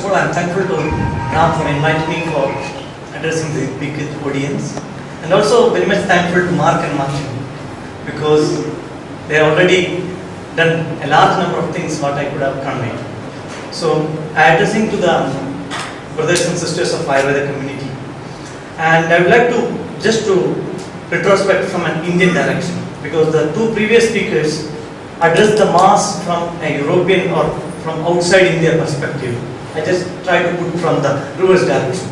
of all, I'm thankful to Ram for inviting me for addressing the big audience, and also very much thankful to Mark and Martin because they have already done a large number of things what I could have conveyed. So, I addressing to the brothers and sisters of Ayurveda community, and I would like to just to retrospect from an Indian direction because the two previous speakers addressed the mass from a European or from outside India perspective. I just try to put from the reverse direction.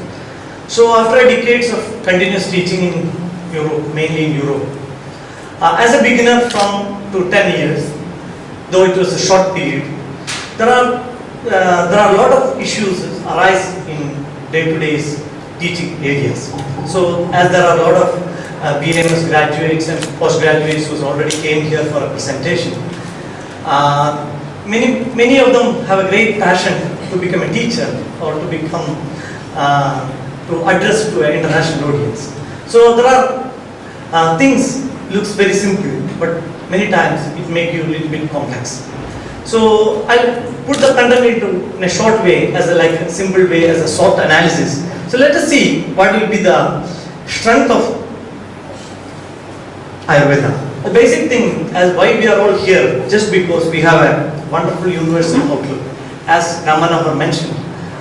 So after decades of continuous teaching in Europe, mainly in Europe, as a beginner from to 10 years, though it was a short period, there are a lot of issues arise in day-to-day teaching areas. So as there are a lot of BMS graduates and postgraduates who already came here for a presentation, many of them have a great passion to become a teacher or to become to address to an international audience. So there are things looks very simple, but many times it makes you a little bit complex. So I'll put the content in a short way, as a simple way, as a short analysis. So let us see what will be the strength of Ayurveda. The basic thing as why we are all here, just because we have a wonderful universal outlook. As Ramana mentioned,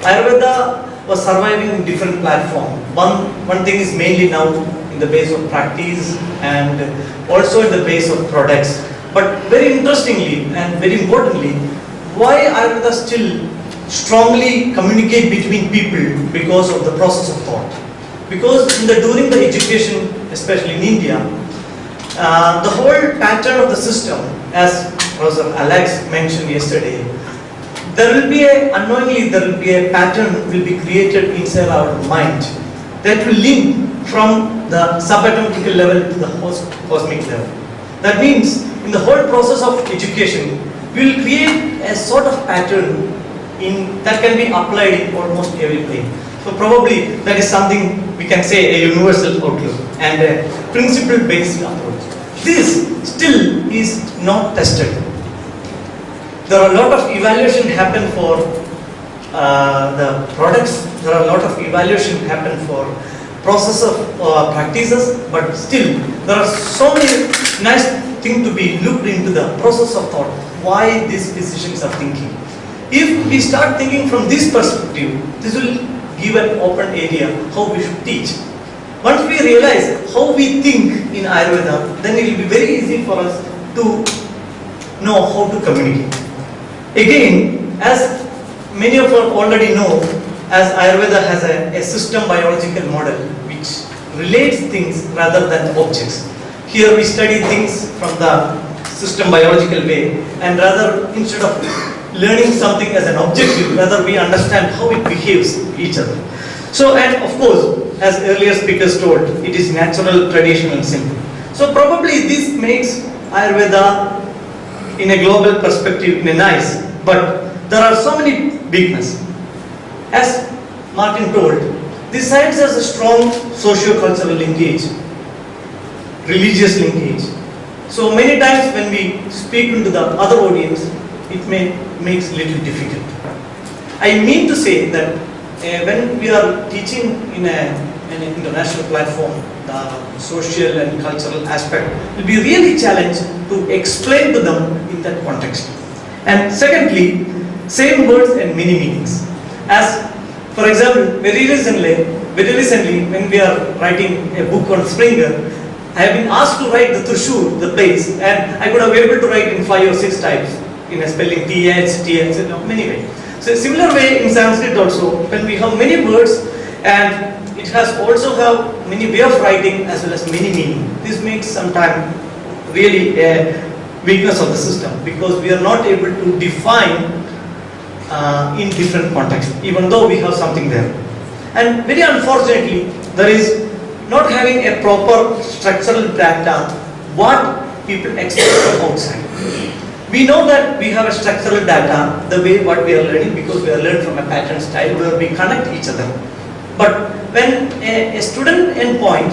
Ayurveda was surviving in different platforms. One thing is mainly now in the base of practice and also in the base of products. But very interestingly and very importantly, why Ayurveda still strongly communicate between people because of the process of thought. Because during the education, especially in India, the whole pattern of the system, as Professor Alex mentioned yesterday, there will be a pattern will be created inside our mind that will link from the subatomic level to the cosmic level. That means in the whole process of education, we will create a sort of pattern that can be applied in almost every plane. So probably that is something we can say a universal outlook and a principle-based approach. This still is not tested. There are a lot of evaluation happen for the products. There are a lot of evaluation happen for process of practices, but still there are so many nice things to be looked into the process of thought. Why these physicians are thinking. If we start thinking from this perspective, this will give an open area how we should teach. Once we realize how we think in Ayurveda, then it will be very easy for us to know how to communicate. Again, as many of us already know, as Ayurveda has a system biological model which relates things rather than objects. Here we study things from the system biological way, and rather instead of learning something as an objective, rather we understand how it behaves each other. So, and of course, as earlier speakers told, it is natural, traditional, and simple. So probably this makes Ayurveda in a global perspective in a nice, but there are so many weaknesses. As Martin told, this science has a strong socio-cultural linkage, religious linkage. So many times when we speak into the other audience, it makes little difficult. I mean to say that when we are teaching in an international platform, the social and cultural aspect will be really challenged to explain to them in that context. And secondly, same words and many meanings. As for example, very recently when we are writing a book on Springer, I have been asked to write the Trishur, the place, and I could have been able to write in 5 or 6 types in a spelling TH, many ways. So similar way in Sanskrit also, when we have many words and it has also have many way of writing as well as many meaning. This makes sometimes really a weakness of the system because we are not able to define in different contexts, even though we have something there. And very unfortunately, there is not having a proper structural data what people expect from outside. We know that we have a structural data, the way what we are learning, because we are learned from a pattern style where we connect each other. But when a student endpoint,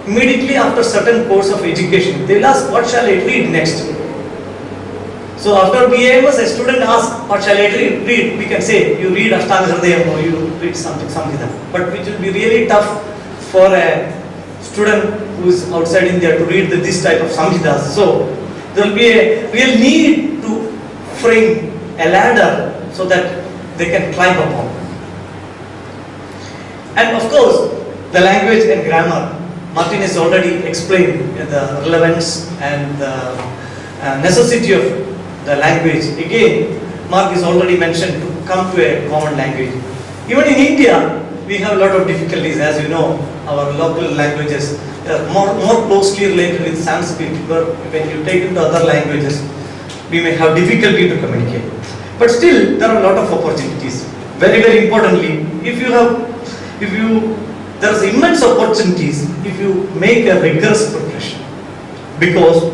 immediately after certain course of education, they will ask, what shall I read next? So after BAMS, a student asks, what shall I read? We can say, you read Ashtanga Hridayam or you read something like that. But which will be really tough for a student who is outside India to read this type of Samhitas. So there will be a real need to frame a ladder so that they can climb upon. And of course, the language and grammar. Martin has already explained the relevance and the necessity of the language. Again, Mark has already mentioned to come to a common language. Even in India, we have a lot of difficulties. As you know, our local languages are more closely related with Sanskrit. When you take into other languages, we may have difficulty to communicate. But still, there are a lot of opportunities. Very, very importantly, there is immense opportunities if you make a rigorous preparation. Because,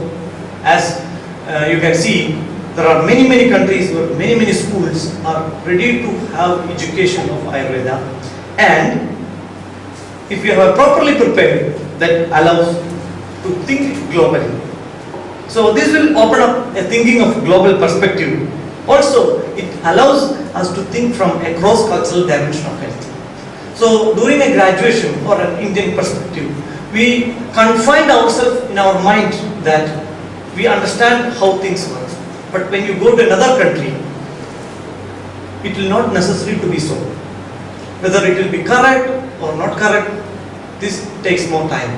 as you can see, there are many countries where many schools are ready to have education of Ayurveda, and if you are properly prepared, that allows to think globally. So this will open up a thinking of global perspective. Also, it allows us to think from a cross-cultural dimension of health. So during a graduation or an Indian perspective, we confine ourselves in our mind that we understand how things work. But when you go to another country, it will not necessary to be so. Whether it will be correct or not correct, this takes more time.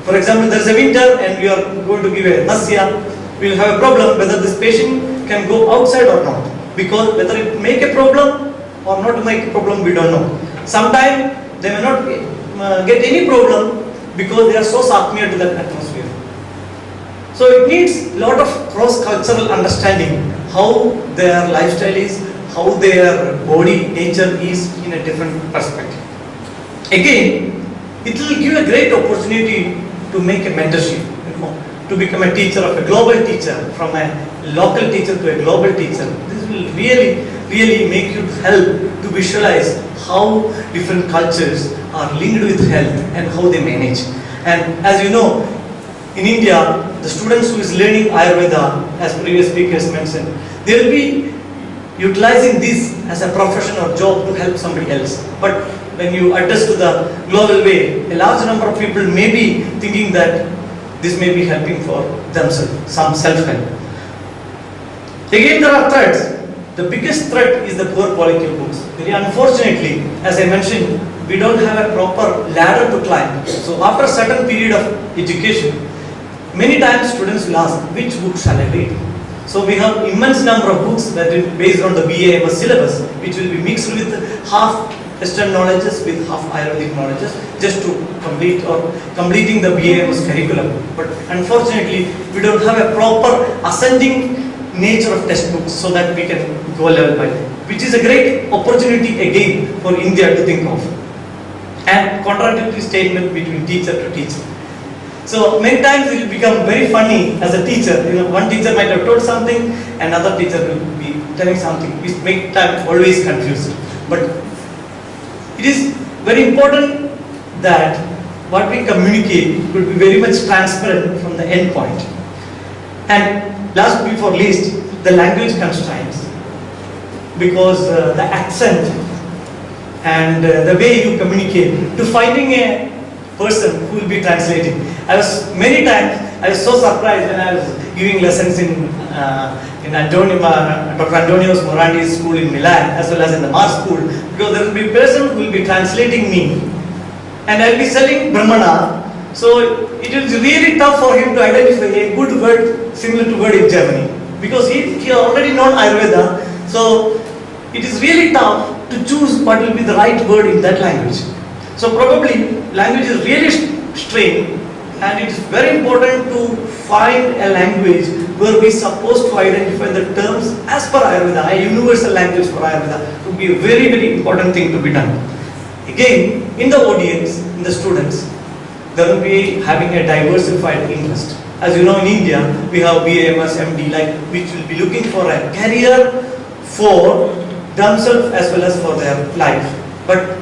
For example, there is a winter and we are going to give a nasya, we will have a problem whether this patient can go outside or not. Because whether it make a problem or not make a problem, we don't know. Sometimes they may not get any problem because they are so satmiya to that atmosphere. So it needs a lot of cross-cultural understanding how their lifestyle is, how their body nature is in a different perspective. Again, it will give a great opportunity to make a mentorship, to become a teacher of a global teacher, from a local teacher to a global teacher. This will really make you help to visualize how different cultures are linked with health and how they manage. And as you know, in India, the students who is learning Ayurveda, as previous speakers mentioned, they will be utilizing this as a profession or job to help somebody else. But when you adjust to the global way, a large number of people may be thinking that this may be helping for themselves, some self-help. Again, there are threats. The biggest threat is the poor quality of books. Very unfortunately, as I mentioned, we don't have a proper ladder to climb. So after a certain period of education, many times students will ask, which book shall I read? So we have immense number of books that is based on the BAMS syllabus, which will be mixed with half Western knowledges with half Ayurvedic knowledges, just to complete or completing the BAMS curriculum. But unfortunately, we don't have a proper ascending nature of textbooks so that we can go level by level, which is a great opportunity again for India to think of. And contradictory statement between teacher to teacher. So many times it will become very funny as a teacher. One teacher might have told something, another teacher will be telling something, which makes time always confused. But it is very important that what we communicate will be very much transparent from the end point. And last before least, the language constraints, because the accent and the way you communicate, to finding a person who will be translating. Many times I was so surprised when I was giving lessons in Dr. Antonio Morandi's school in Milan, as well as in the Mars school, because there will be a person who will be translating me, and I will be selling Brahmana. So it is really tough for him to identify a good word similar to word in Germany, because he already known Ayurveda. So it is really tough to choose what will be the right word in that language. So probably language is really strained, and it is very important to find a language where we are supposed to identify the terms as per Ayurveda. A universal language for Ayurveda would be a very important thing to be done. Again, in the audience, in the students, they will be having a diversified interest. As you know, in India, we have BAMS, MD, which will be looking for a career for themselves as well as for their life. But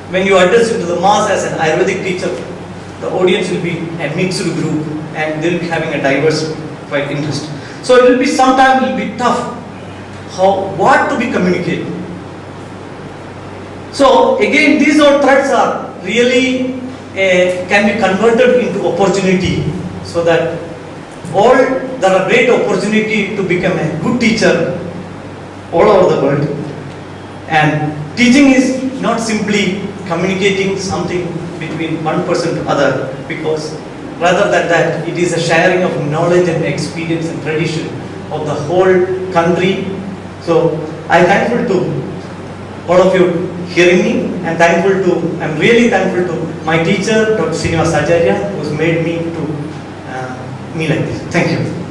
when you address into the mass as an Ayurvedic teacher, the audience will be a mixed group and they will be having a diversified interest. So it will be sometimes it will be tough what to be communicated. So again, these all threats are really can be converted into opportunity, so that all there are great opportunity to become a good teacher all over the world. And teaching is not simply communicating something between one person to other, because rather than that, it is a sharing of knowledge and experience and tradition of the whole country. So I'm thankful to all of you hearing me, and I'm really thankful to my teacher, Dr. Srinivas Acharya, who's made me to me like this. Thank you.